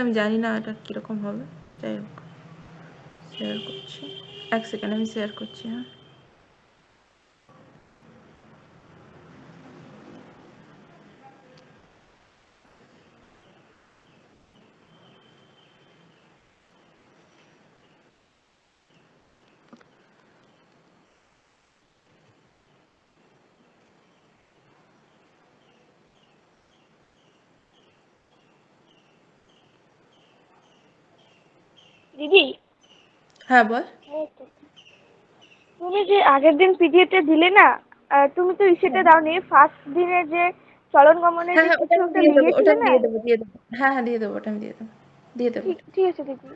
আমি জানি না এটা কীরকম হবে, যাই হোক শেয়ার করছি। এক সেকেন্ড আমি শেয়ার করছি। হ্যাঁ, দিদি। হ্যাঁ বল। তুমি যে আগের দিন পিডিএফটা দিলে না, তুমি তো ইসেটা দাওনি, ফার্স্ট দিনে যে চলন গমনে হ্যাঁ যে হ্যাঁ, ওটা কিছু আমি একটা দিয়ে দেবো, ওটা লিখেছিলে আমি না। দিয়ে দেবো, দিয়ে দেবো। হ্যাঁ হ্যাঁ, দিয়ে দেবো, ওটা আমি দিয়ে দেবো, দিয়ে দেবো। ঠিক ঠিক আছে দিদি।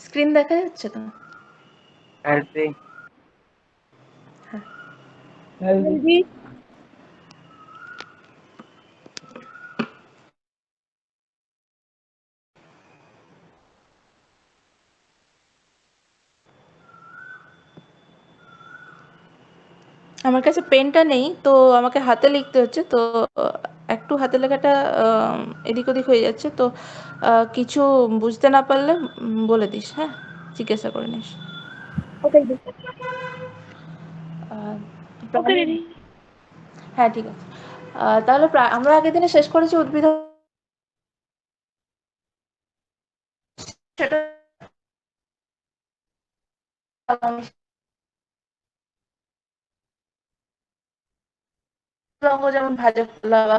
স্ক্রিন দেখা যাচ্ছে তো? হ্যাঁ দিদি আমার কাছে পেনটা নেই, তো আমাকে হাতে লিখতে হচ্ছে, তো একটু হাতে লেখাটা এদিক ওদিক হয়ে যাচ্ছে, তো কিছু বুঝতে না পারলে বলে দিস, হ্যাঁ, জিজ্ঞাসা করে নিস। ওকে দিদি। আহ, ওকে দিদি। হ্যাঁ ঠিক আছে। তাহলে আমরা আগের দিনে শেষ করেছি উদ্ভিদ, সেটা অঙ্গ যেমন ভাজা কলা বা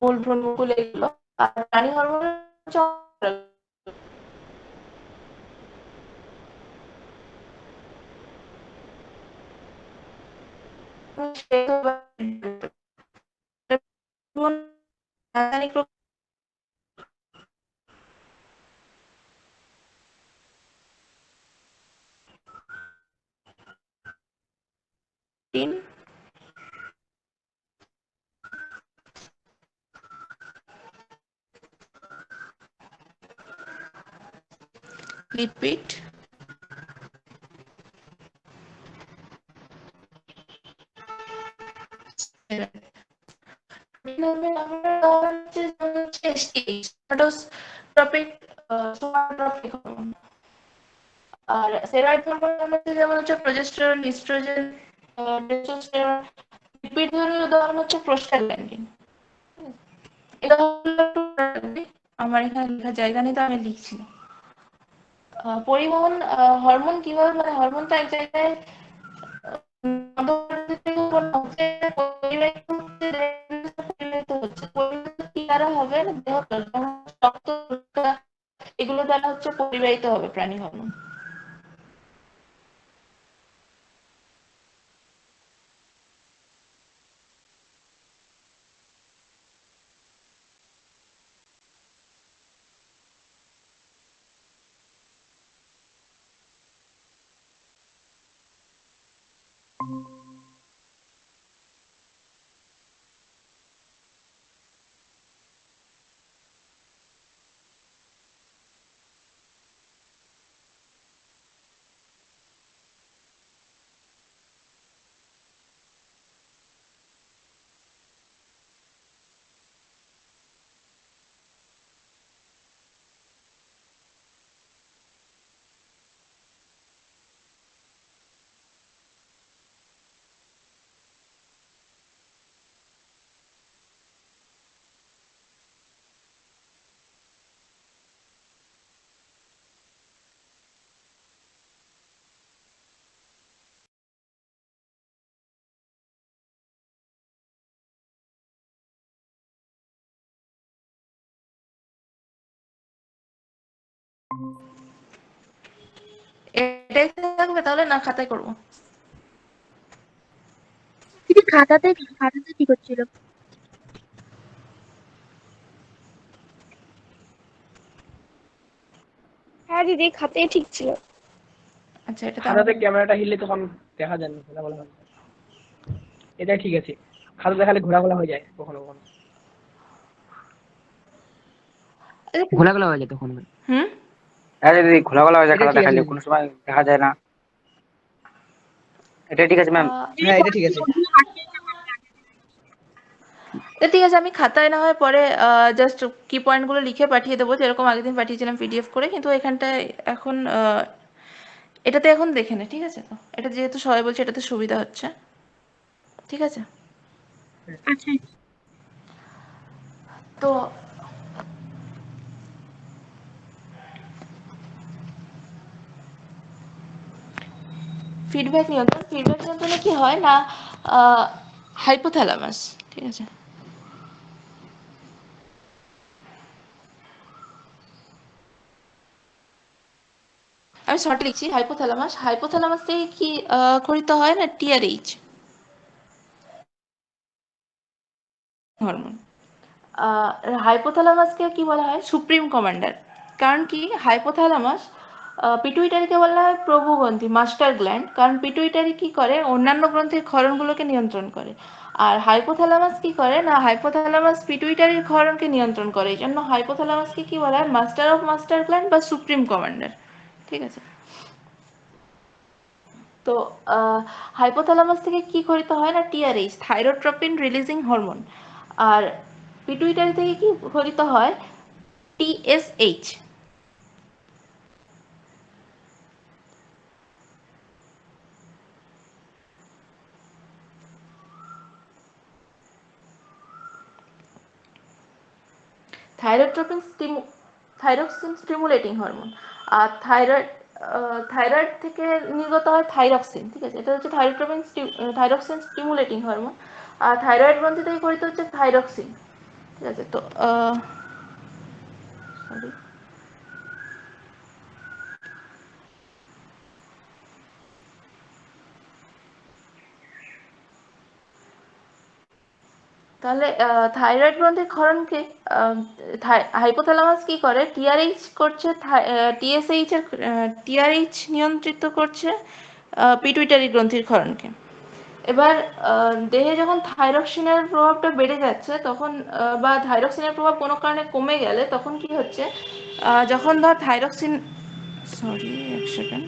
মূল ভ্রূণমুকুল এগুলো, আর প্রাণী হরমোন রাসায়নিক প্রোটিন, লিপিড, আর স্টেরয়েড হরমোন যেমন হচ্ছে প্রোজেস্টেরন, ইস্ট্রোজেন, টেস্টোস্টেরন। লিপিডের উদাহরণ হচ্ছে প্রোস্টাগ্ল্যান্ডিন। এটা হলো আমার এখানে লেখার জায়গা নেই, তো আমি লিখছি না। পরিবহন হরমোন কিভাবে, মানে হরমোন তো এক জায়গায় এগুলো দ্বারা হচ্ছে পরিবাহিত হবে প্রাণী হরমোন। এটাই থাকবে তাহলে, না খাতায় করবো? দিদি খাতাতে ঠিক হচ্ছিল। হ্যাঁ দিদি, খাতায় ঠিক ছিল। আচ্ছা, এটা তো খাতাতে ক্যামেরাটা হিললে তখন দেখা যায় না, ঘোলাঘোলা হয়ে যায়। এটাই ঠিক আছে, খাতা দেখালে ঘোলাঘোলা হয়ে যায় কখনো কখনো। ঘোলাগুলা হয়ে যায় তখন। হুম হ্যাঁ দিদি, ঘোলাঘোলা হয়ে যায় এটা খাতা ঠিক আছে দেখালে, দিদি। কোনো সময় দেখা যায় না। এটা ঠিক আছে ম্যাম। আহ, হ্যাঁ এটা ঠিক আছে। ঠিক আছে, আমি খাতায় না হয় পরে জাস্ট কি পয়েন্টগুলো লিখে পাঠিয়ে দেবো, যেরকম আগের দিন পাঠিয়েছিলাম পিডিএফ করে, কিন্তু এখানটায় এখন এটাতে এখন দেখে নে, ঠিক আছে? তো এটা যেহেতু সবাই বলছে এটাতে সুবিধা হচ্ছে, ঠিক আছে? আচ্ছা, তো ফিডব্যাক নিয়ন্ত্রণে কি হয় না, হাইপোথ্যালামাস, ঠিক আছে? আমি শর্ট লিখছি, হাইপোথ্যালামাস থেকে কি খরিত হয় না, টিআরএইচ হরমোন। হাইপোথ্যালামাসকে কি বলা হয়, সুপ্রিম কমান্ডার। কারণ কি, হাইপোথ্যালামাস পিটুইটারিকে বলা হয় প্রভু গ্রন্থি, মাস্টার গ্ল্যান্ড, কারণ পিটুইটারি কি করে, অন্যান্য গ্রন্থির ক্ষরণগুলোকে নিয়ন্ত্রণ করে। আর হাইপোথ্যালামাস কি করে না, হাইপোথ্যালামাস পিটুইটারির ক্ষরণকে নিয়ন্ত্রণ করে, এই জন্য হাইপোথ্যালামাসকে কি বলা হয়, মাস্টার অফ মাস্টার গ্ল্যান্ড বা সুপ্রিম কমান্ডার, ঠিক আছে? তো হাইপোথ্যালামাস থেকে কি খরিত হয় না, টিআরএইচ, থাইরোট্রপিন রিলিজিং হরমোন। আর পিটুইটারি থেকে কি খরিত হয়, TSH. Thyrotropin thyroxine stimulating hormone. আর থাইরয়েড থেকে নির্গত হয় থাইরক্সিন, ঠিক আছে? এটা হচ্ছে থাইরক্সিন স্টিমুলেটিং হরমোন। আর থাইরয়েড গ্রন্থি থেকে খরিত হচ্ছে থাইরক্সিন, ঠিক আছে? তো সরি, তাহলে থাইরয়েড গ্রন্থির ক্ষরণকে হাইপোথ্যালামাস কি করে, টিআরএইচ করছে, টিএসএইচ এর টিআরএইচ নিয়ন্ত্রিত করছে পিটুইটারি গ্রন্থির ক্ষরণকে। এবার দেহে যখন থাইরক্সিনের প্রভাবটা বেড়ে যাচ্ছে তখন বা থাইরক্সিনের প্রভাব কোনো কারণে কমে গেলে তখন কি হচ্ছে, যখন ধর থাইরক্সিন, সরি এক সেকেন্ড,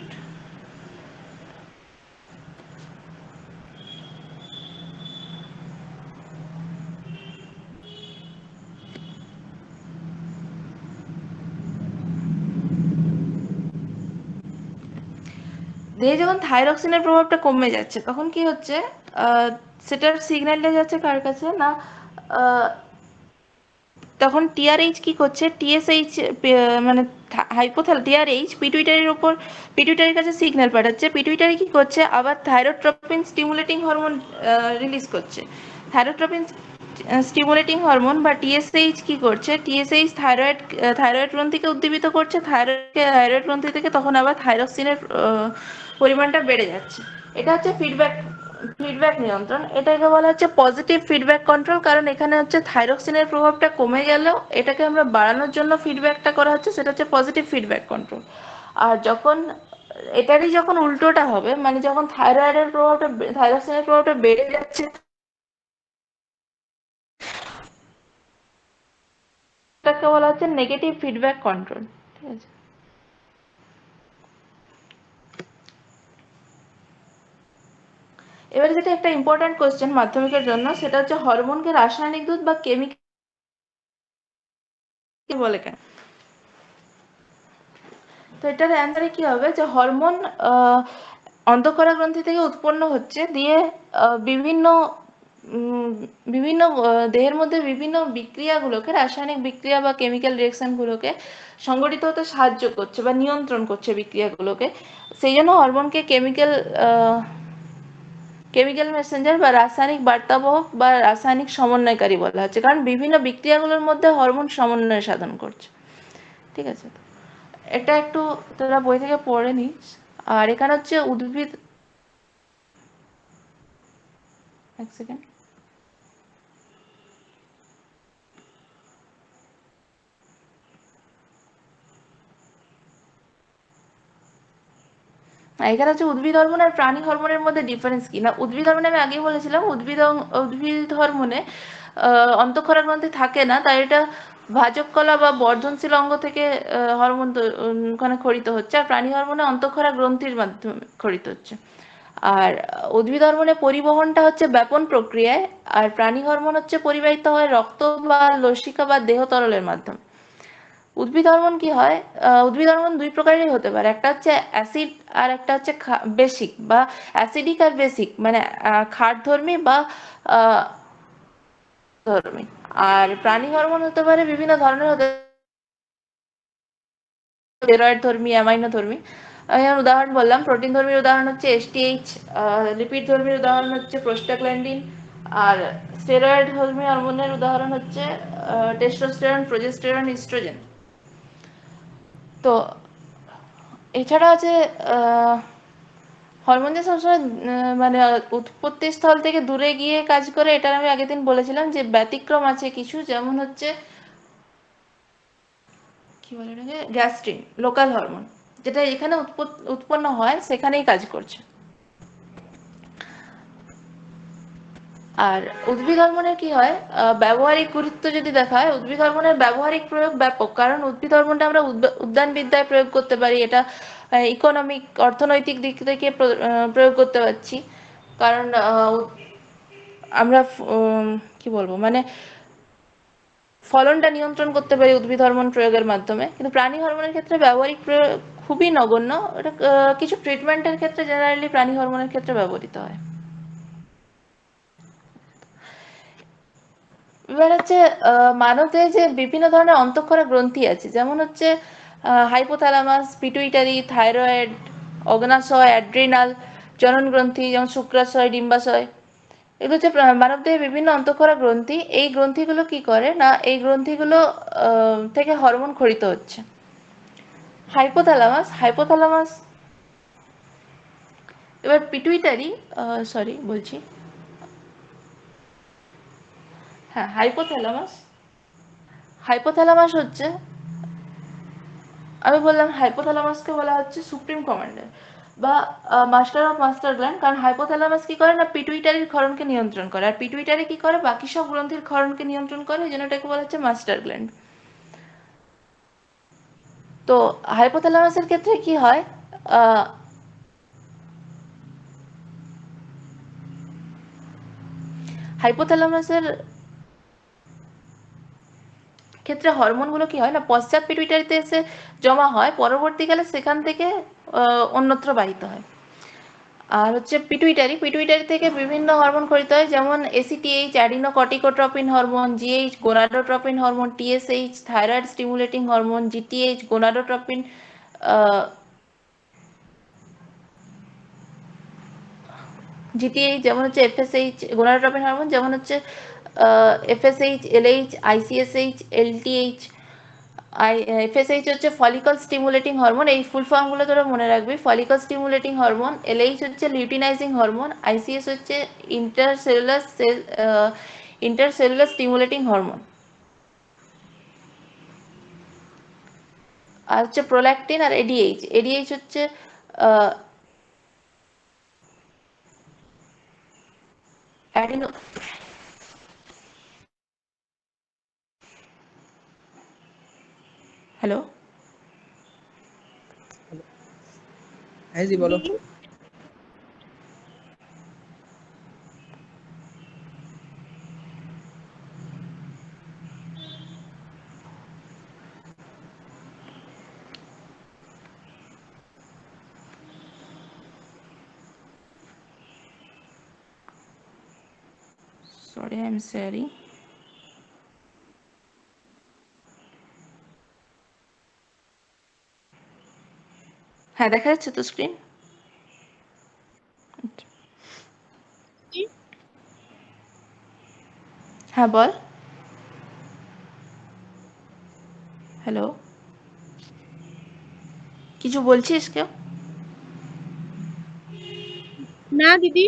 দেহে যখন থাইরক্সিনের প্রভাবটা কমে যাচ্ছে তখন কি হচ্ছে, সেটার সিগন্যালটা যাচ্ছে কার কাছে না, তখন টিআরএইচ কি করছে, টিএসএইচ মানে টিআরএইচ পিটুইটারির উপর, পিটুইটারির কাছে সিগন্যাল পাঠাচ্ছে, পিটুইটারি কি করছে, আবার থাইরোট্রপিন স্টিমুলেটিং হরমোন রিলিজ করছে। থাইরোট্রপিন স্টিমুলেটিং হরমোন বা টিএসএইচ কি করছে, টিএসএইচ থাইরয়েড গ্রন্থিকে উদ্দীপিত করছে, থাইরয়েড গ্রন্থি থেকে তখন আবার থাইরক্সিনের পরিমাণটা বেড়ে যাচ্ছে। এটা হচ্ছে ফিডব্যাক নিয়ন্ত্রণ। এটাকে বলা হচ্ছে পজিটিভ ফিডব্যাক কন্ট্রোল, কারণ এখানে হচ্ছে থাইরক্সিনের প্রভাবটা কমে গেলেও এটাকে আমরা বাড়ানোর জন্য ফিডব্যাকটা করা হচ্ছে, সেটা হচ্ছে পজিটিভ ফিডব্যাক কন্ট্রোল। আর যখন এটারই যখন উল্টোটা হবে, মানে যখন থাইরক্সিনের প্রভাবটা বেড়ে যাচ্ছে, এটাকে বলা হচ্ছে নেগেটিভ ফিডব্যাক কন্ট্রোল, ঠিক আছে? এবারে যেটা একটা ইম্পর্টেন্ট কোশ্চেন মাধ্যমিকের জন্য, সেটা হচ্ছে হরমোনকে রাসায়নিক দুধ বা কেমিক্যাল বলে কেন? তো এটার অ্যান্সারে কি হবে, যে হরমোন অন্তঃক্ষরা গ্রন্থি থেকে উৎপন্ন হচ্ছে, দিয়ে বিভিন্ন বিভিন্ন দেহের মধ্যে বিভিন্ন বিক্রিয়াগুলোকে, রাসায়নিক বিক্রিয়া বা কেমিক্যাল রিঅ্যাকশনগুলোকে সংগঠিত হতে সাহায্য করছে বা নিয়ন্ত্রণ করছে বিক্রিয়াগুলোকে। সেই জন্য হরমোনকে কেমিক্যাল মেসেঞ্জার বা রাসায়নিক বার্তাবহক বা রাসায়নিক সমন্বয়কারী বলা হচ্ছে, কারণ বিভিন্ন বিক্রিয়াগুলোর মধ্যে হরমোন সমন্বয় সাধন করছে, ঠিক আছে? এটা একটু তোরা বই থেকে পড়ে নিস। আর এখানে হচ্ছে উদ্ভিদ, এক সেকেন্ড, এখানে হচ্ছে উদ্ভিদ হরমোন আর প্রাণী হরমোনের মধ্যে ডিফারেন্স কি না। উদ্ভিদ হরমোনে আমি আগেই বলেছিলাম, উদ্ভিদ হরমোনে অন্তঃক্ষরা গ্রন্থি থাকে না, তাই এটা ভাজক কলা বা বর্ধনশীল অঙ্গ থেকে হরমোন ওখানে ক্ষরিত হচ্ছে। আর প্রাণী হরমোনে অন্তঃক্ষরা গ্রন্থির মাধ্যমে ক্ষরিত হচ্ছে। আর উদ্ভিদ হরমোনে পরিবহনটা হচ্ছে ব্যাপন প্রক্রিয়ায়, আর প্রাণী হরমোন হচ্ছে পরিবাহিত হয় রক্ত বা লসিকা বা দেহ তরলের মাধ্যমে। উদ্ভিদ হরমোন কি হয়, উদ্ভিদ হরমোন দুই প্রকারেরই হতে পারে, একটা হচ্ছে অ্যাসিড আর একটা হচ্ছে বেসিক বা অ্যাসিডিক আর বেসিক, মানে ক্ষারধর্মী বা ধর্মী। আর প্রাণী হরমোন হতে পারে বিভিন্ন ধরনের, হতে স্টেরয়েড ধর্মী, অ্যামাইনো ধর্মী। আমি যেমন উদাহরণ বললাম, প্রোটিন ধর্মীর উদাহরণ হচ্ছে এসটিএইচ, লিপিড ধর্মীর উদাহরণ হচ্ছে প্রোস্টাগ্ল্যান্ডিন, আর স্টেরয়েড ধর্মী হরমোনের উদাহরণ হচ্ছে টেস্টোস্টেরন, প্রোজেস্টেরন, ইস্ট্রোজেন। তো এছাড়া আছে হরমোন যে সবসময় মানে উৎপত্তি স্থল থেকে দূরে গিয়ে কাজ করে, এটা আমি আগের দিন বলেছিলাম যে ব্যতিক্রম আছে কিছু, যেমন হচ্ছে কি বলে এটাকে, গ্যাস্ট্রিন, লোকাল হরমোন, যেটা এখানে উৎপন্ন হয় সেখানেই কাজ করছে। আর উদ্ভিদ হরমোনের কি হয়, ব্যবহারিক গুরুত্ব যদি দেখা হয়, উদ্ভিদ হরমোনের ব্যবহারিক প্রয়োগ ব্যাপক, কারণ উদ্ভিদ হরমোনটা আমরা উদ্যানবিদ্যায় প্রয়োগ করতে পারি, এটা ইকোনমিক, অর্থনৈতিক দিক থেকে প্রয়োগ করতে পারছি, কারণ আমরা কি বলবো, মানে ফলনটা নিয়ন্ত্রণ করতে পারি উদ্ভিদ হরমোন প্রয়োগের মাধ্যমে। কিন্তু প্রাণী হরমোনের ক্ষেত্রে ব্যবহারিক প্রয়োগ খুবই নগণ্য, এটা কিছু ট্রিটমেন্টের ক্ষেত্রে জেনারেলি প্রাণী হরমোনের ক্ষেত্রে ব্যবহৃত হয়। এবার হচ্ছে মানবদেহে যে বিভিন্ন ধরনের অন্তঃক্ষরা গ্রন্থি আছে, যেমন হচ্ছে হাইপোথ্যালামাস, পিটুইটারি, থাইরয়েড, অগ্নাশয়, অ্যাড্রিনাল, জনন গ্রন্থি যেমন শুক্রাশয়, ডিম্বাশয়, এগুলো হচ্ছে মানবদেহে বিভিন্ন অন্তঃক্ষরা গ্রন্থি। এই গ্রন্থিগুলো কি করে না, এই গ্রন্থিগুলো থেকে হরমোন ক্ষরিত হচ্ছে। হাইপোথ্যালামাস, এবার পিটুইটারি, সরি বলছি, হ্যাঁ হাইপোথ্যালামাস হচ্ছে, আমি বললাম হাইপোথ্যালামাসকে বলা হচ্ছে সুপ্রিম কমান্ডার বা মাস্টার অফ মাস্টার গ্ল্যান্ড, কারণ হাইপোথ্যালামাস কি করে না, পিটুইটারির ক্ষরণকে নিয়ন্ত্রণ করে, আর পিটুইটারি কি করে, বাকি সব গ্রন্থির ক্ষরণকে নিয়ন্ত্রণ করে, এই জন্য এটাকে বলা হচ্ছে মাস্টার গ্ল্যান্ড। তো হাইপোথ্যালামাসের ক্ষেত্রে কি হয়, হাইপোথ্যালামাসের ক্ষেত্রে হরমোনগুলো কি হয় না, পশ্চাৎ পিটুইটারিতে এসে জমা হয়, পরবর্তীকালে সেখান থেকে অন্যত্র বাহিত হয়। আর হচ্ছে পিটুইটারি থেকে বিভিন্ন হরমোন ক্ষরিত হয়, যেমন ACTH, adenocorticotropin hormone, GH, gonadotropin hormone, TSH, thyroid stimulating hormone, GTH, gonadotropin, GTH যেমন হচ্ছে এফএসএইচ, গোনাডোট্রপিন হরমোন যেমন হচ্ছে FSH, LH, ICSH, LTH. FSH হচ্ছে ফলিকল স্টিমুলেটিং হরমোন, এই ফুল ফর্মগুলো তোরা মনে রাখবি, ফলিকল স্টিমুলেটিং হরমোন। এলএইচ হচ্ছে লিউটিনাইজিং হরমোন। আইসিএস হচ্ছে ইন্টারসেলুলার স্টিমুলেটিং হরমোন। আর হচ্ছে প্রোল্যাকটিন আর এডিএইচ হচ্ছে অ্যাডিনো, হ্যালো, হ্যাঁ জি বলো। Sorry I am sorry. হ্যাঁ, দেখা যাচ্ছে তো স্ক্রিন? হ্যাঁ বল, হ্যালো। কিছু বলছিস কেউ? না দিদি।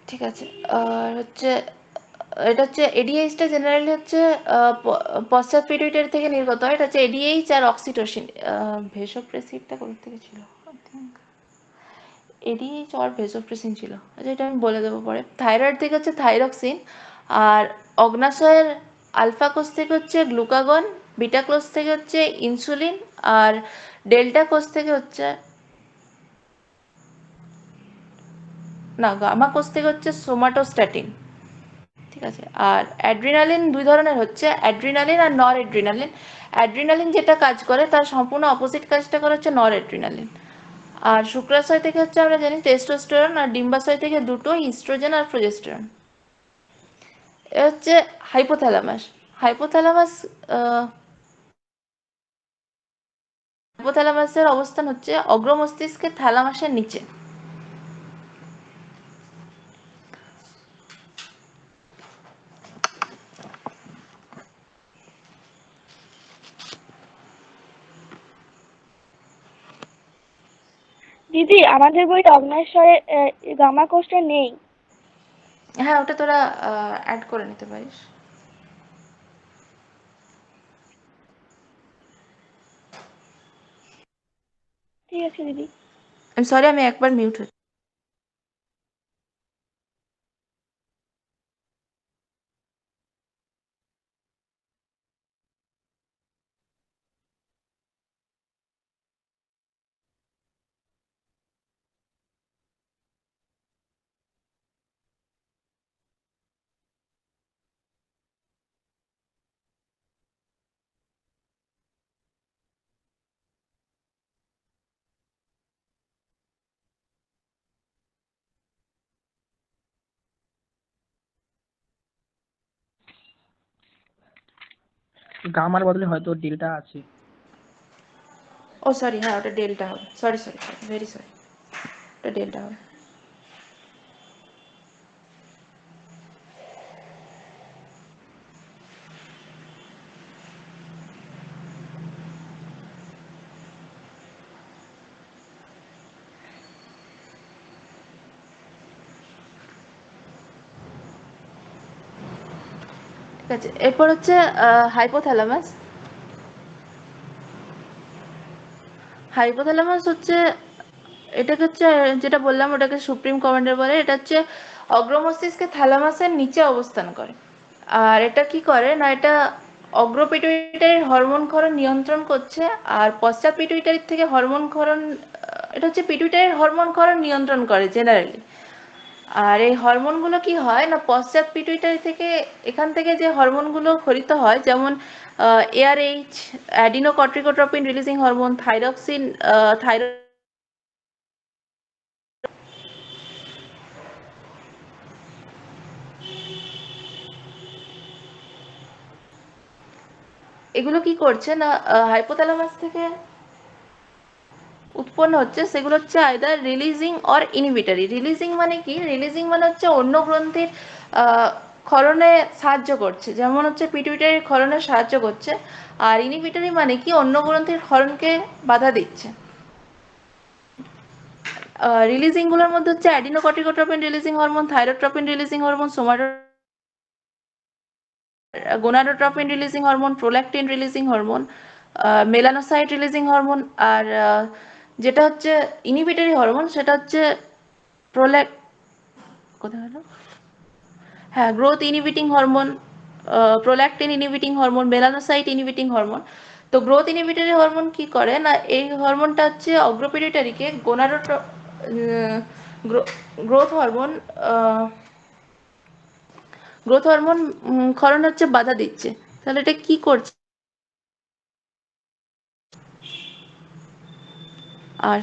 ঠিক আছে। আর হচ্ছে এটা হচ্ছে এডিএইচটা জেনারেলি হচ্ছে পশ্চাৎ পিটুইটারি থেকে নির্গত হয়। এটা হচ্ছে এডিএইচ আর অক্সিটোসিন। ভেসোপ্রেসিনটা কোথা থেকে ছিল? এডিএইচ আর ভেসোপ্রেসিন ছিল। আচ্ছা, এটা আমি বলে দেবো পরে। থাইরয়েড থেকে হচ্ছে থাইরক্সিন, আর অগ্নাশয়ের আলফা কোষ থেকে হচ্ছে গ্লুকাগন, বিটা কোষ থেকে হচ্ছে ইনসুলিন, আর ডেল্টা কোষ থেকে হচ্ছে না, গামা কোষ থেকে হচ্ছে সোমাটোস্ট্যাটিন। ঠিক আছে। আর অ্যাড্রিনালিন দুই ধরনের হচ্ছে, অ্যাড্রিনালিন আর নর অ্যাড্রিনালিন। অ্যাড্রিনালিন যেটা কাজ করে তার সম্পূর্ণ অপোজিট কাজটা করে হচ্ছে নর অ্যাড্রিনালিন। আর শুক্রাশয় থেকে হচ্ছে আমরা জানি টেস্টোস্টেরন, আর ডিম্বাশয় থেকে দুটো, ইস্ট্রোজেন আর প্রোজেস্টেরন। এ হচ্ছে হাইপোথ্যালামাস। হাইপোথ্যালামাস হাইপোথ্যালামাসের অবস্থান হচ্ছে অগ্র মস্তিষ্কের থ্যালামাসের নিচে। দিদি, আমাদের বইতে অগ্ন্যাশয়ে গামা কোষটা নেই। হ্যাঁ, ওটা তোরা অ্যাড করে নিতে পারিস। ঠিক আছে দিদি। আমি সরি, আমি একবার মিউট হচ্ছি। গামার বদলে হয়তো ডেল্টা আছে। ও সরি, হ্যাঁ ওটা ডেল্টা হবে। সরি সরি, ভেরি সরি, ওটা ডেল্টা হবে। ঠিক আছে, এরপর হচ্ছে হাইপোথ্যালামাস। হাইপোথ্যালামাস হচ্ছে, এটাকে হচ্ছে যেটা বললাম ওটাকে সুপ্রিম কমান্ডার বলে। এটা হচ্ছে অগ্র মস্তিষ্কে থ্যালামাসের নিচে অবস্থান করে। আর এটা কি করে না, এটা অগ্র পিটুইটারির হরমোন ক্ষরণ নিয়ন্ত্রণ করছে, আর পশ্চাৎ পিটুইটারির থেকে হরমোন ক্ষরণ, এটা হচ্ছে পিটুইটারির হরমোন ক্ষরণ নিয়ন্ত্রণ করে জেনারেলি। আর এই হরমোনগুলো কি হয় না, পশ্চাৎ পিটুইটারি থেকে, এখান থেকে যে হরমোনগুলো ক্ষরিত হয়, যেমন এআরএইচ, অ্যাডিনোকর্টিকোট্রপিন রিলিজিং হরমোন, থাইরক্সিন, থাইরয়েড, এগুলো কি করছে না, হাইপোথ্যালামাস থেকে উৎপন্ন হচ্ছে, সেগুলো হচ্ছে either releasing or inhibitory. Releasing মানে কি? রিলিজিং মানে হচ্ছে অন্য গ্রন্থির ক্ষরণে সাহায্য করছে, যেমন হচ্ছে পিটুইটারির ক্ষরণে সাহায্য করছে। আর ইনহিবিটরি মানে কি? অন্য গ্রন্থির ক্ষরণকে বাধা দিচ্ছে। রিলিজিং গুলোর মধ্যে হচ্ছে adenocorticotropin releasing hormone, thyrotropin releasing hormone, gonadotropin releasing hormone, prolactin releasing hormone, melanocyte releasing hormone. আর যেটা হচ্ছে ইনহিবিটরি হরমোন সেটা হচ্ছে কোথায় হলো, হ্যাঁ, growth inhibiting hormone, prolactin inhibiting hormone, melanocyte inhibiting hormone. তো গ্রোথ ইনহিবিটরি হরমোন কি করে না, এই হরমোনটা হচ্ছে অগ্রপিটুইটারিকে গ্রোথ হরমোন গ্রোথ হরমোন ক্ষরণ হচ্ছে বাধা দিচ্ছে। তাহলে এটা কি করছে? আর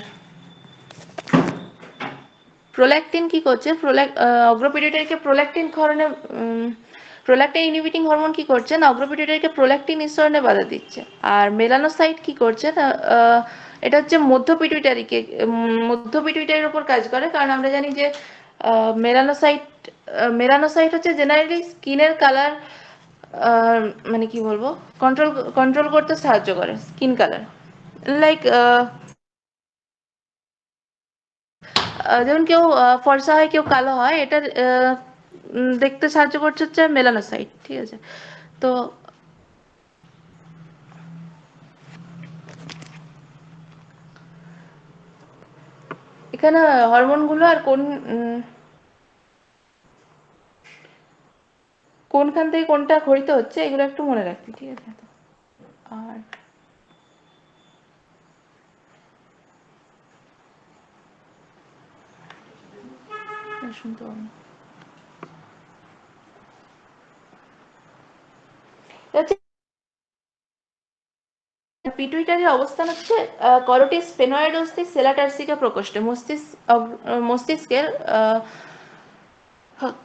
প্রোল্যাকটিন কি করছে? অগ্রপিটুইটারিকে প্রোল্যাকটিন ক্ষরণে, প্রোল্যাকটিন ইনহিবিটিং হরমোন কি করছে না, অগ্রপিটুইটারিকে প্রোল্যাকটিন নিঃসরণে বাধা দিচ্ছে। আর মেলানোসাইট কি করছে না, এটা হচ্ছে মধ্য পিটুইটারির উপর কাজ করে। কারণ আমরা জানি যে মেলানোসাইট হচ্ছে জেনারেলি স্কিনের কালার, মানে কি বলবো, কন্ট্রোল করতে সাহায্য করে স্কিন কালার। লাইক যেমন কেউ ফর্সা হয় কেউ কালো হয়, এটা দেখতে সাহায্য করছে হচ্ছে মেলানোসাইট, ঠিক আছে? তো এখানে হরমোনগুলো আর কোনখান থেকে কোনটা খরিত হচ্ছে এগুলো একটু মনে রাখবি, ঠিক আছে? আর শুনতে পাবো না। পিটুইটারির অবস্থান হচ্ছে করোটিস স্পেনয়েডোসিস সেলাটারসিকা প্রকোষ্ঠে, মস্তিষ্কের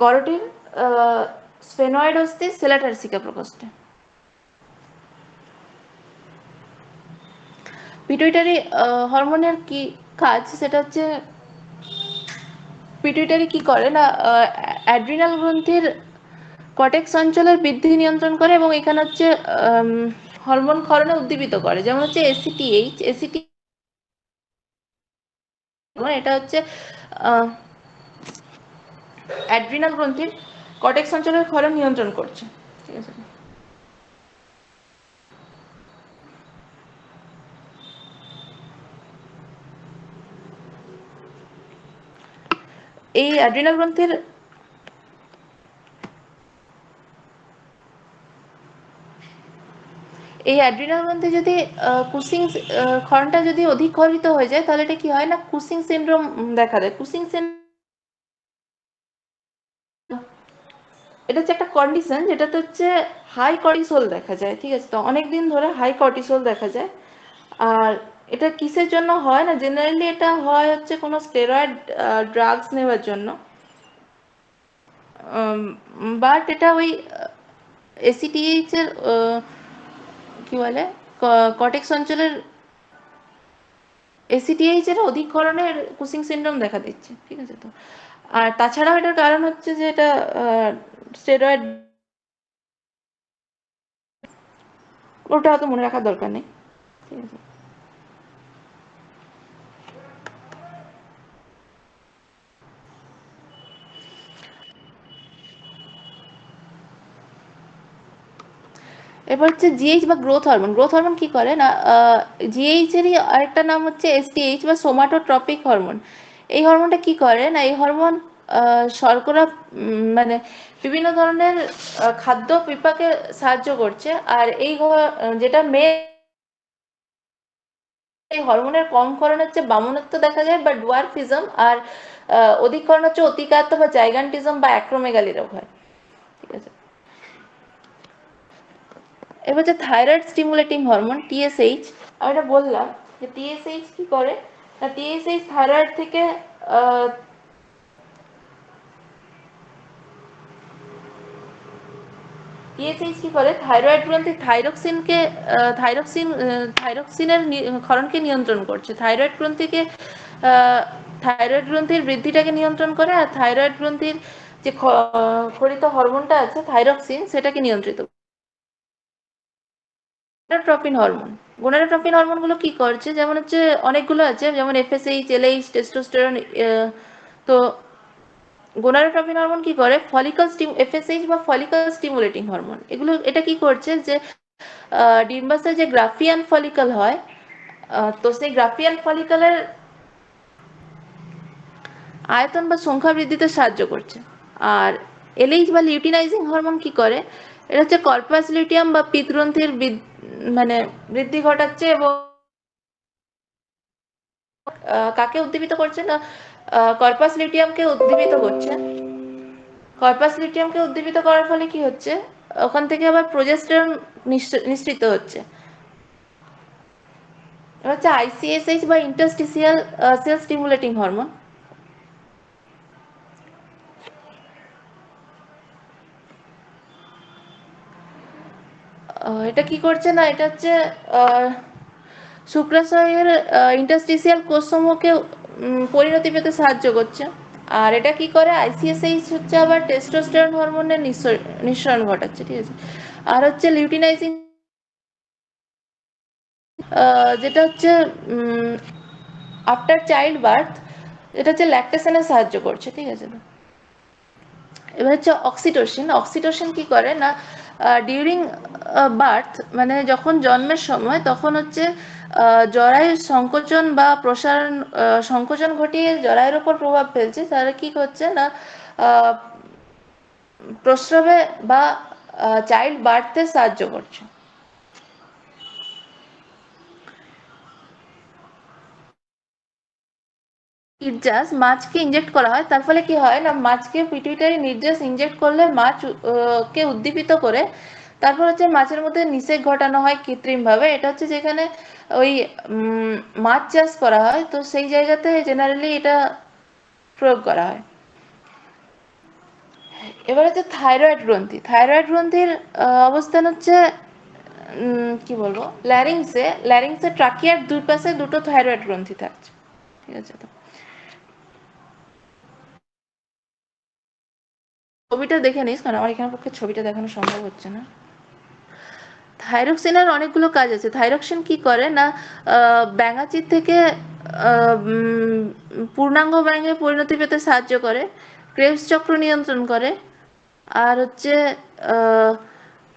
করোটিন স্পেনয়েডোসিস সেলাটারসিকা প্রকোষ্ঠে। পিটুইটারি হরমোনের কি কাজ, সেটা হচ্ছে পিটুইটারি কি করে না, অ্যাড্রিনাল গ্রন্থির কর্টেক্স অঞ্চলের বৃদ্ধি নিয়ন্ত্রণ করে এবং এখানে হচ্ছে হরমোন ক্ষরণে উদ্দীপিত করে, যেমন হচ্ছে এসিটি এটা হচ্ছে অ্যাড্রিনাল গ্রন্থির কর্টেক্স অঞ্চলের ক্ষরণ নিয়ন্ত্রণ করছে, ঠিক আছে? এই অ্যাড্রিনাল গ্রন্থির যদি কুসিং ক্ষরণটা যদি অধিক ক্ষরিত হয়ে যায় তাহলে এটা কি হয় না, কুসিং সিনড্রোম দেখা দেয়। কুসিং এটা হচ্ছে একটা কন্ডিশন যেটাতে হচ্ছে হাই কর্টিসল দেখা যায়, ঠিক আছে? তো অনেকদিন ধরে হাই কর্টিসল দেখা যায়। আর এটা কিসের জন্য হয় না, জেনারেলি এটা হয় হচ্ছে কোনো স্টেরয়েড ড্রাগস নেওয়ার জন্য, বাট এটা ওই এসিটিএইচ এর কি বলে কর্টেক্স অঞ্চলের এসিটিএইচ এর অধিকরণের কুসিং সিনড্রোম দেখা দিচ্ছে, ঠিক আছে? তো আর তাছাড়াও এটার কারণ হচ্ছে যে এটা স্টেরয়েড, ওটা অত মনে রাখার দরকার নেই, ঠিক আছে? এবার হচ্ছে জিএইচ বা গ্রোথ হরমোন। গ্রোথ হরমোন কি করে না, জিএইচ এরই আরেকটা নাম হচ্ছে এসটিএইচ বা সোমাটোট্রপিক হরমোন। এই হরমোনটা কি করে না, এই হরমোন শর্করা মানে বিভিন্ন ধরনের খাদ্য বিপাকে সাহায্য করছে। আর এই যেটা এই হরমোনের কমকরণ হচ্ছে বামনত্ব দেখা যায় বা ডুয়ারফিজম, আর অধিকরণ হচ্ছে অতিকাত্ব বা জাইগান্টিজম বা অ্যাক্রোমেগালি রোগ হয়, ঠিক আছে? এবার হচ্ছে থাইরয়েড স্টিমুলেটিং হরমোন টিএসএইচ। আমি এটা বললাম যে টিএসএইচ কি করে না, টিএসএইচ থাইরয়েড থেকে টিএসএইচ কি করে, থাইরয়েড গ্রন্থি থাইরক্সিনের ক্ষরণকে নিয়ন্ত্রণ করছে, থাইরয়েড গ্রন্থিকে থাইরয়েড গ্রন্থির বৃদ্ধিটাকে নিয়ন্ত্রণ করে, আর থাইরয়েড গ্রন্থির যে ক্ষরিত হরমোনটা আছে থাইরক্সিন সেটাকে নিয়ন্ত্রিত। গোনাডোট্রপিন হরমোন, গোনাডোট্রপিন হরমোন গুলো কি করছে, যেমন হচ্ছে অনেকগুলো আছে, যেমন এফএসএইচ, এলএইচ, টেস্টোস্টেরন। তো গোনাডোট্রপিন হরমোন কি করে, এফএসএইচ বা ফলিকল স্টিমুলেটিং হরমোন, এটা কি করছে যে ডিম্বাশয়ে যে গ্রাফিয়ান ফলিকল হয়, তো সেই গ্রাফিয়ান ফলিকলের আয়তন বা সংখ্যা বৃদ্ধিতে সাহায্য করছে। আর এলএইচ বা লিউটিনাইজিং হরমোন কি করে, এটা হচ্ছে কর্পাস লিউটিয়াম বা পিত্তগ্রন্থির মানে বৃদ্ধি ঘটাচ্ছে এবং কাকে উদ্দীপিত করছে না, কর্পাস লিউটিয়ামকে উদ্দীপিত করছে। কর্পাস লিউটিয়ামকে উদ্দীপিত করার ফলে কি হচ্ছে, ওখান থেকে আবার প্রোজেস্টেরন নিঃসৃত হচ্ছে। এটা হচ্ছে আইসিএসএইচ বা ইন্টারস্টিসিয়াল সেল স্টিমুলেটিং হরমোন। এটা কি করছে না, এটা হচ্ছে শুক্রাশয়ের ইন্টারস্টিসিয়াল কোষসমূহকে পরিণতি পেতে সাহায্য করছে। আর এটা কি করে, আইসিএসএইচ হচ্ছে আবার টেস্টোস্টেরন হরমোনের নিঃসরণ ঘটাচ্ছে, ঠিক আছে? আর হচ্ছে লিউটিনাইজিং যেটা হচ্ছে আফটার চাইল্ড বার্থ, এটা হচ্ছে ল্যাকটেশনে সাহায্য করছে, ঠিক আছে। এবার হচ্ছে অক্সিটোসিন। অক্সিটোসিন কি করে না, ডিউরিং বার্থ মানে যখন জন্মের সময় তখন হচ্ছে জরায়ুর সংকোচন বা প্রসারণ, সংকোচন ঘটিয়ে জরায়ুর উপর প্রভাব ফেলছে, তারা কি করছে না প্রস্রাবে বা চাইল্ড বার্থে সাহায্য করছে। নির্যাস মাছকে ইনজেক্ট করা হয়, তার ফলে কি হয় না, মাছকে পিটুইটারি নির্যাস ইনজেক্ট করলে মাছ কে উদ্দীপিত করে, তারপর হচ্ছে মাছের মধ্যে নিষেক ঘটানো হয় কৃত্রিমভাবে। এটা হচ্ছে যেখানে ওই মাছ চাষ করা হয়, তো সেই জায়গাতে জেনারেলি এটা প্রয়োগ করা হয়। এবার হচ্ছে থাইরয়েড গ্রন্থি। থাইরয়েড গ্রন্থির অবস্থান হচ্ছে কি বলবো, ল্যারিংসে ট্রাকিয়ার দুই পাশে দুটো থাইরয়েড গ্রন্থি থাকছে, ঠিক আছে। তো ছবিটা দেখে নিস, কারণ আমার এখানে পক্ষে ছবিটা দেখানো সম্ভব হচ্ছে না। থাইরক্সিনের অনেকগুলো কাজ আছে। থাইরক্সিন কি করে না, ব্যাঙাচির থেকে পূর্ণাঙ্গ ব্যাঙে পরিণতি পেতে সাহায্য করে, ক্রেবস চক্র নিয়ন্ত্রণ করে, আর হচ্ছে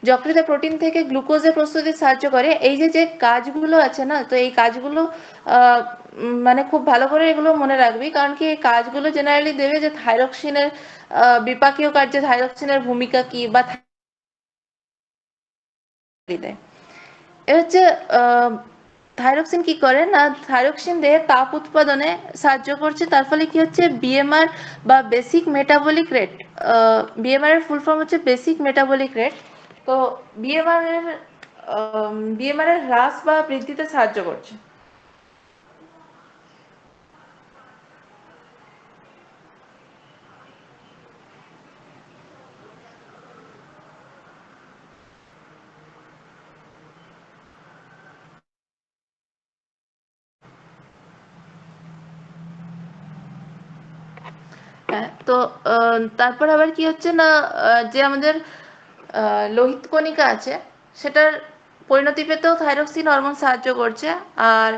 যকৃতে প্রোটিন থেকে গ্লুকোজের প্রস্তুতি সাহায্য করে। এই যে যে কাজগুলো আছে না, তো এই কাজগুলো মানে খুব ভালো করে এগুলো মনে রাখবি, কারণ কি এই কাজগুলো জেনারেলি দেবে যে থাইরক্সিনের বিপাকীয় কার্যে থাইরক্সিনের ভূমিকা কি বা দেয়। এ হচ্ছে থাইরক্সিন কি করে না, থাইরক্সিন দেহে তাপ উৎপাদনে সাহায্য করছে, তার ফলে কি হচ্ছে বিএমআর বা বেসিক মেটাবলিক রেট, বিএমআর এর ফুল ফর্ম হচ্ছে বেসিক মেটাবলিক রেট। তো বিএমআর এর হ্রাস বা বৃদ্ধিতে সাহায্য করছে। হ্যাঁ, তো তারপর আবার কি হচ্ছে না, যে আমাদের লোহিত কণিকা আছে সেটার পরিণতি পেতেও থাইরক্সিন হরমোন সাহায্য করছে। আর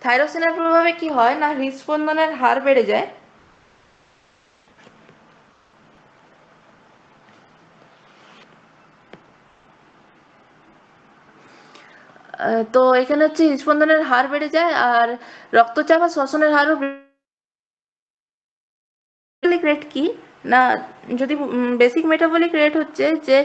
থাইরক্সিনের প্রভাবে কি হয় না, হৃদস্পন্দনের হার বেড়ে যায়। তো এখানে হচ্ছে হৃদস্পন্দনের হার বেড়ে যায়, আর রক্তচাপ আর শ্বসনের হারও রেট কি না, যদি বেসিক মেটাবলিক রেট হচ্ছে যে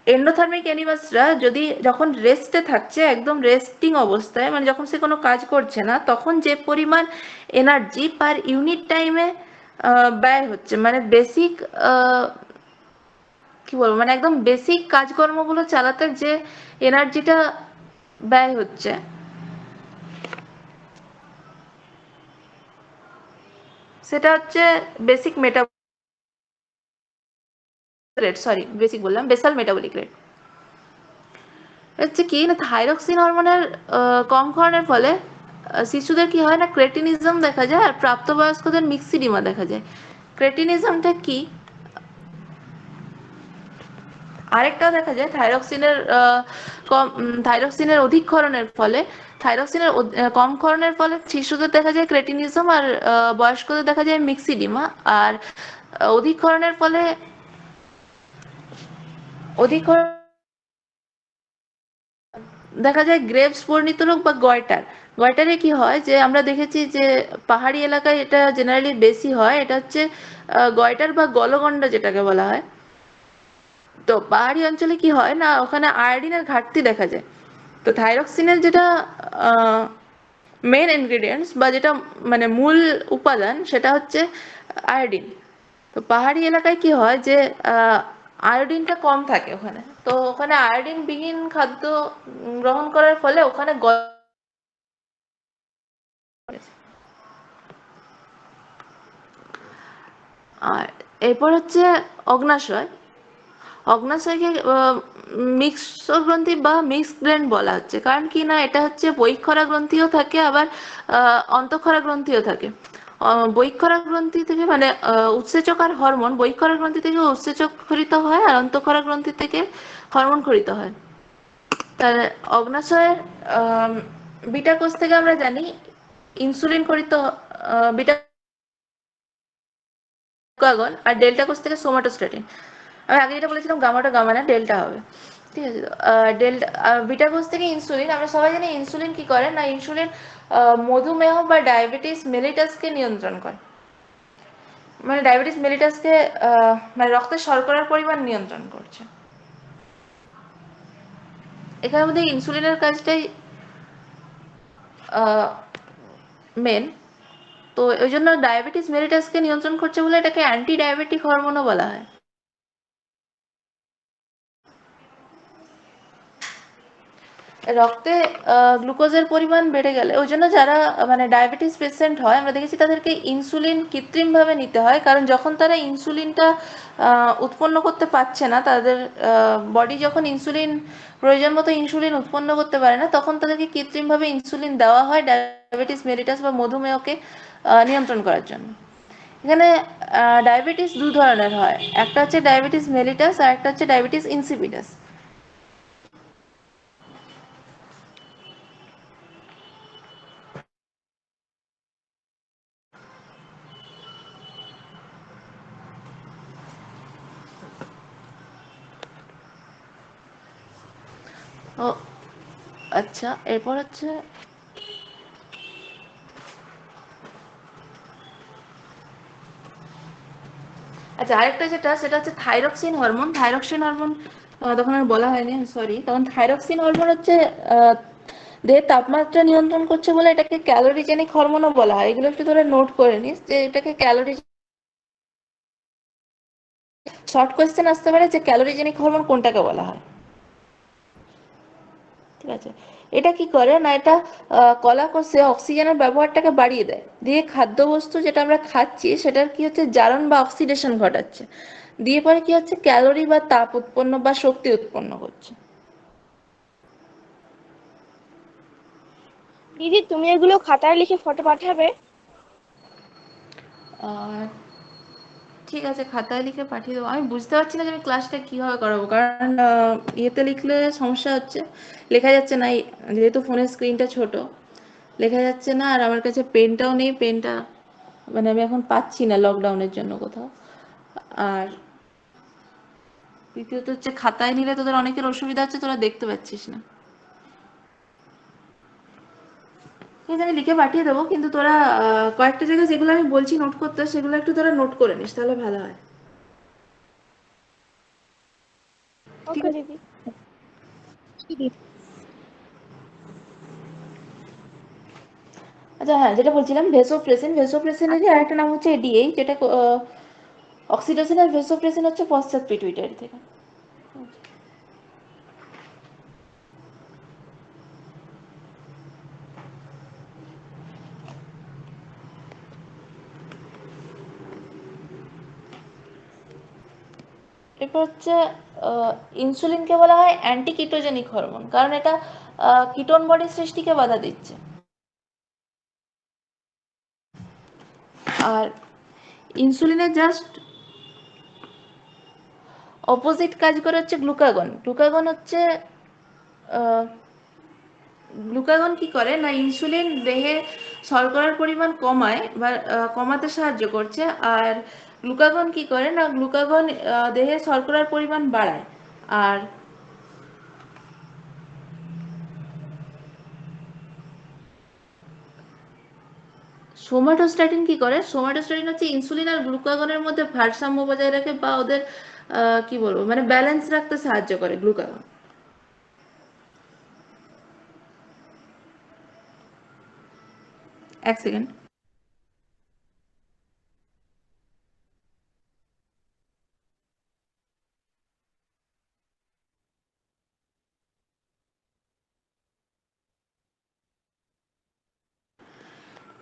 এন্ডোথার্মিক অ্যানিমালসরা যদি যখন রেস্টে থাকছে, একদম রেস্টিং অবস্থায়, মানে যখন সে কোনো কাজ করছে না, তখন যে পরিমাণ এনার্জি পার ইউনিট টাইমে ব্যয় হচ্ছে, মানে বেসিক কি বলবো, মানে একদম বেসিক কাজকর্মগুলো চালাতে যে এনার্জিটা ব্যয় হচ্ছে, সেটা হচ্ছে basic metabolic rate, sorry basic বললাম, বেসাল মেটাবলিক রেট। হচ্ছে কি না, থাইরক্সিন হরমোনের কম ক্ষরণের ফলে শিশুদের কি হয় না, ক্রেটিনিজম দেখা যায়, আর প্রাপ্তবয়স্কদের মিক্সিডিমা দেখা যায়। ক্রেটিনিজমটা কি, আরেকটাও দেখা যায় থাইরক্সিনের অধিক ক্ষরণের ফলে, থাইরক্সিনের কম ক্ষরণের ফলে শিশুদের দেখা যায় ক্রেটিনিজম, আর বয়স্কদের দেখা যায় মিক্সিডিমা। আর অধিক ক্ষরণের ফলে দেখা যায় গ্রেভস পরিণত রোগ বা গয়টার। গয়টারে কি হয় যে আমরা দেখেছি যে পাহাড়ি এলাকায় এটা জেনারেলি বেশি হয়, এটা হচ্ছে গয়টার বা গলগন্ডা যেটাকে বলা হয়। তো পাহাড়ি অঞ্চলে কি হয় না, ওখানে আয়োডিনের ঘাটতি দেখা যায়। তো থাইরক্সিনের যেটা মেন ইনগ্রেডিয়েন্টস বা যেটা মানে মূল উপাদান, সেটা হচ্ছে আয়োডিন। তো পাহাড়ি এলাকায় কি হয় যে আয়োডিনটা কম থাকে ওখানে, তো ওখানে আয়োডিন বিহীন খাদ্য গ্রহণ করার ফলে ওখানে আর এরপর হচ্ছে অগ্নাশয়। অগ্নাশয়কে মিক্সড গ্রন্থি বা মিক্সড গ্ল্যান্ড বলা হচ্ছে, কারণ কি না এটা হচ্ছে বহিঃক্ষরা গ্রন্থিও থাকে, আবার অন্তঃক্ষরা গ্রন্থিও থাকে। বহিঃক্ষরা গ্রন্থি থেকে মানে উৎসেচক আর হরমোন বহিঃক্ষরা গ্রন্থি থেকে উৎসেচক খরিত হয়, আর অন্তঃক্ষরা গ্রন্থি থেকে হরমোন খরিত হয়। তাহলে অগ্নাশয়ের বিটা কোষ থেকে আমরা জানি ইনসুলিন করিত বিটা গ্লুকাগন, আর ডেল্টা কোষ থেকে সোমাটোস্ট্যাটিন। আমি আগে যেটা বলেছিলাম গামাটা গামা না, ডেল্টা হবে, ঠিক আছে। তো ডেল্টা বিটা কোষ থেকে ইনসুলিন, আমরা সবাই জানি ইনসুলিন কি করে না, ইনসুলিন মধুমেহ বা ডায়াবেটিস মেলিটাসকে নিয়ন্ত্রণ করে, মানে ডায়াবেটিস মেলিটাসকে মানে রক্তে শর্করার পরিমাণ নিয়ন্ত্রণ করছে। এখানের মধ্যে ইনসুলিনের কাজটাই মেন। তো ওই জন্য ডায়াবেটিস মেলিটাসকে নিয়ন্ত্রণ করছে বলে এটাকে অ্যান্টি ডায়াবেটিক হরমোনও বলা হয়। রক্তে গ্লুকোজের পরিমাণ বেড়ে গেলে, ওই জন্য যারা মানে ডায়াবেটিস পেশেন্ট হয় আমরা দেখেছি তাদেরকে ইনসুলিন কৃত্রিমভাবে নিতে হয়, কারণ যখন তারা ইনসুলিনটা উৎপন্ন করতে পারছে না, তাদের বডি যখন ইনসুলিন প্রয়োজন মতো ইনসুলিন উৎপন্ন করতে পারে না, তখন তাদেরকে কৃত্রিমভাবে ইনসুলিন দেওয়া হয় ডায়াবেটিস মেলিটাস বা মধুমেহকে নিয়ন্ত্রণ করার জন্য। এখানে ডায়াবেটিস দু ধরনের হয়, একটা হচ্ছে ডায়াবেটিস মেলিটাস আর একটা হচ্ছে ডায়াবেটিস ইনসিপিডাস। ও আচ্ছা, এরপর হচ্ছে আচ্ছা আরেকটা যেটা, সেটা হচ্ছে থাইরক্সিন হরমোন। থাইরক্সিন হরমোন তখন আর বলা হয়নি, সরি। তখন থাইরক্সিন হরমোন হচ্ছে দেহের তাপমাত্রা নিয়ন্ত্রণ করছে বলে এটাকে ক্যালোরিজেনিক হরমোনও বলা হয়। এগুলো একটু ধরে নোট করে নিস যে এটাকে ক্যালোরি, শর্ট কোয়েশ্চেন আসতে পারে যে ক্যালোরিজেনিক হরমোন কোনটাকে বলা হয়, ঠিক আছে। এটা কি করে না, এটা কলা কোষে অক্সিজেনের ব্যবহারটাকে বাড়িয়ে দেয়, দিয়ে খাদ্যবস্তু যেটা আমরা খাচ্ছি সেটার কি হচ্ছে জারণ বা অক্সিডেশন ঘটাচ্ছে, দিয়ে পরে কি হচ্ছে ক্যালোরি বা তাপ উৎপন্ন বা শক্তি উৎপন্ন করছে। দিদি তুমি এগুলো খাতায় লিখে ফটো পাঠাবে? আহ, ঠিক আছে, খাতায় লিখে পাঠিয়ে দেবো। আমি বুঝতে পারছি না যে আমি ক্লাসটা কিভাবে করাবো, কারণ ইয়েতে লিখলে সমস্যা হচ্ছে, লেখা যাচ্ছে না, যেহেতু ফোনের স্ক্রিনটা ছোট, লেখা যাচ্ছে না। আর আমার কাছে পেনটাও নেই, পেনটা মানে আমি এখন পাচ্ছি না লকডাউনের জন্য কোথাও। আর দ্বিতীয়ত হচ্ছে খাতায় নিলে তোদের অনেকের অসুবিধা হচ্ছে, তোরা দেখতে পাচ্ছিস না। ঠিক আছে, আমি লিখে পাঠিয়ে দেবো, কিন্তু তোরা কয়েকটা জায়গায় যেগুলো আমি বলছি নোট করতে, সেগুলো একটু তোরা নোট করে নিস, তাহলে ভালো হয়। ঠিক ওকে আছে। দিদি। আচ্ছা হ্যাঁ, যেটা বলছিলাম ভেসোপ্রেসিন, ভেসোপ্রেসিনেরই আরেকটা নাম হচ্ছে এডিএই, যেটা অক্সিটোসিন আর ভেসোপ্রেসিন হচ্ছে পশ্চাৎ পিটুইটারি থেকে। এরপর হচ্ছে ইনসুলিনকে বলা হয় অ্যান্টি কিটোজেনিক হরমোন, কারণ এটা কিটোন বডি সৃষ্টিকে বাধা দিচ্ছে। আর ইনসুলিনের জাস্ট অপোজিট কাজ করে হচ্ছে গ্লুকাগন। গ্লুকাগন হচ্ছে গ্লুকাগন কি করে না, ইনসুলিন দেহে শর্করার পরিমাণ কমায় বা কমাতে সাহায্য করছে। আর গ্লুকাগন কি করে না, গ্লুকাগন দেহে শর্করার পরিমাণ বাড়ায়। আর সোমাটোস্ট্যাটিন কি করে, সোমাটোস্ট্যাটিন হচ্ছে ইনসুলিন আর গ্লুকাগনের মধ্যে ভারসাম্য বজায় রাখে, বা ওদের কি বলবো মানে ব্যালেন্স রাখতে সাহায্য করে গ্লুকাগন। এক সেকেন্ড।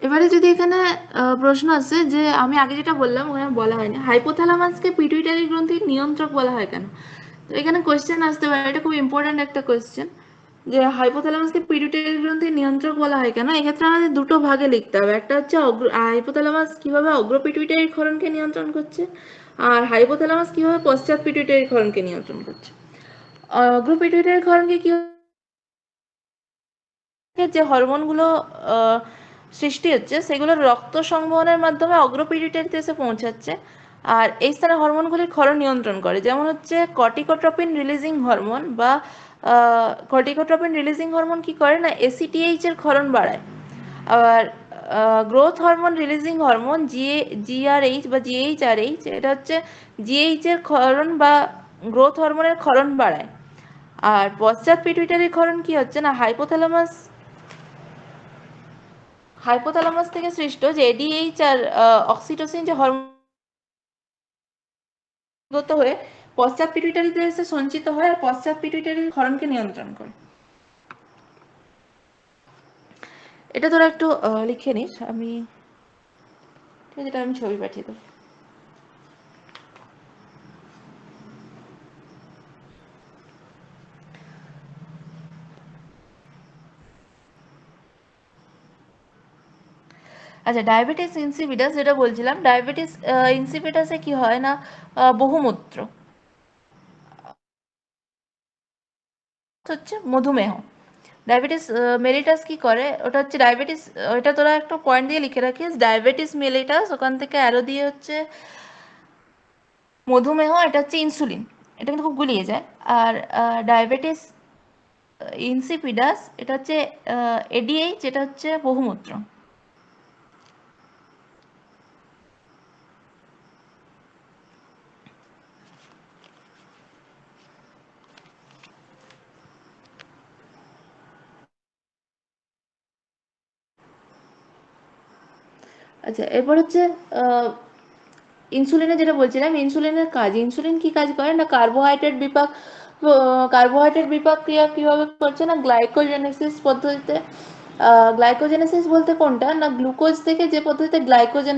এবারে যদি এখানে প্রশ্ন আসে যে আমি আগে যেটা বললাম ওখানে বলা হয়নি, হাইপোথ্যালামাসকে পিটুইটারি গ্রন্থির নিয়ন্ত্রক বলা হয় কেন। তো এখানে কোয়েশ্চেন আসতে পারে, এটা খুব ইম্পর্ট্যান্ট একটা কোয়েশ্চেন, যে হাইপোথ্যালামাসকে পিটুইটারি গ্রন্থির নিয়ন্ত্রক বলা হয় কেন। এক্ষেত্রে আমাদের দুটো ভাগে লিখতে হবে, একটা হচ্ছে হাইপোথ্যালামাস কিভাবে অগ্র পিটুইটারি ক্ষরণকে নিয়ন্ত্রণ করছে, আর হাইপোথ্যালামাস কিভাবে পশ্চাৎ পিটুইটারি ক্ষরণকে নিয়ন্ত্রণ করছে। অগ্র পিটুইটারি ক্ষরণকে কি যে হরমোনগুলো সৃষ্টি হচ্ছে সেগুলো রক্ত সংবহনের মাধ্যমে অগ্রপিটুইটারিতে এসে পৌঁছাচ্ছে, আর এই স্থানে হরমোনগুলির ক্ষরণ নিয়ন্ত্রণ করে, যেমন হচ্ছে কর্টিকোট্রপিন রিলিজিং হরমোন বা কর্টিকোট্রপিন রিলিজিং হরমোন কি করে না এসিটিএইচ এর ক্ষরণ বাড়ায়। আবার গ্রোথ হরমোন রিলিজিং হরমোন জিআরএইচ বা জিএইচআরএইচ, এটা হচ্ছে জিএইচ এর ক্ষরণ বা গ্রোথ হরমোনের ক্ষরণ বাড়ায়। আর পশ্চাৎ পিটুইটারির ক্ষরণ কি হচ্ছে না হাইপোথ্যালামাস থেকে সৃষ্ট যে এডিএইচ আর অক্সিটোসিন যে হরমোন হয়ে পশ্চাৎ পিটুইটারিতে এসে সঞ্চিত হয় আর পশ্চাৎ পিটুইটারির ক্ষরণকে নিয়ন্ত্রণ করে। এটা তোরা একটু লিখে নিস, আমি ঠিক আছে, এটা আমি ছবি পাঠিয়ে দেবো। আচ্ছা, ডায়াবেটিস ইনসিপিডাস যেটা বলছিলাম, ডায়াবেটিস ইনসিপিডাসে কি হয় না বহুমূত্র হচ্ছে মধুমেহ। ডায়াবেটিস মেলিটাস কি করে, ওটা হচ্ছে ডায়াবেটিস, ওটা তোরা একটা পয়েন্ট দিয়ে লিখে রাখিস, ডায়াবেটিস মেলিটাস, ওখান থেকে অ্যারো দিয়ে হচ্ছে মধুমেহ, এটা হচ্ছে ইনসুলিন, এটা কিন্তু খুব গুলিয়ে যায়। আর ডায়াবেটিস ইনসিপিডাস এটা হচ্ছে এডিএইচ, যেটা হচ্ছে বহুমূত্র। আচ্ছা, এরপর হচ্ছে ইনসুলিনের যেটা বলছিলাম, ইনসুলিনের কাজ, ইনসুলিন কি কাজ করে না কার্বোহাইড্রেট বিপাক ক্রিয়া কিভাবে করছে না গ্লাইকোজেনেসিস পদ্ধতিতে। গ্লাইকোজেনেসিস বলতে কোনটা না গ্লুকোজ থেকে যে পদ্ধতিতে গ্লাইকোজেন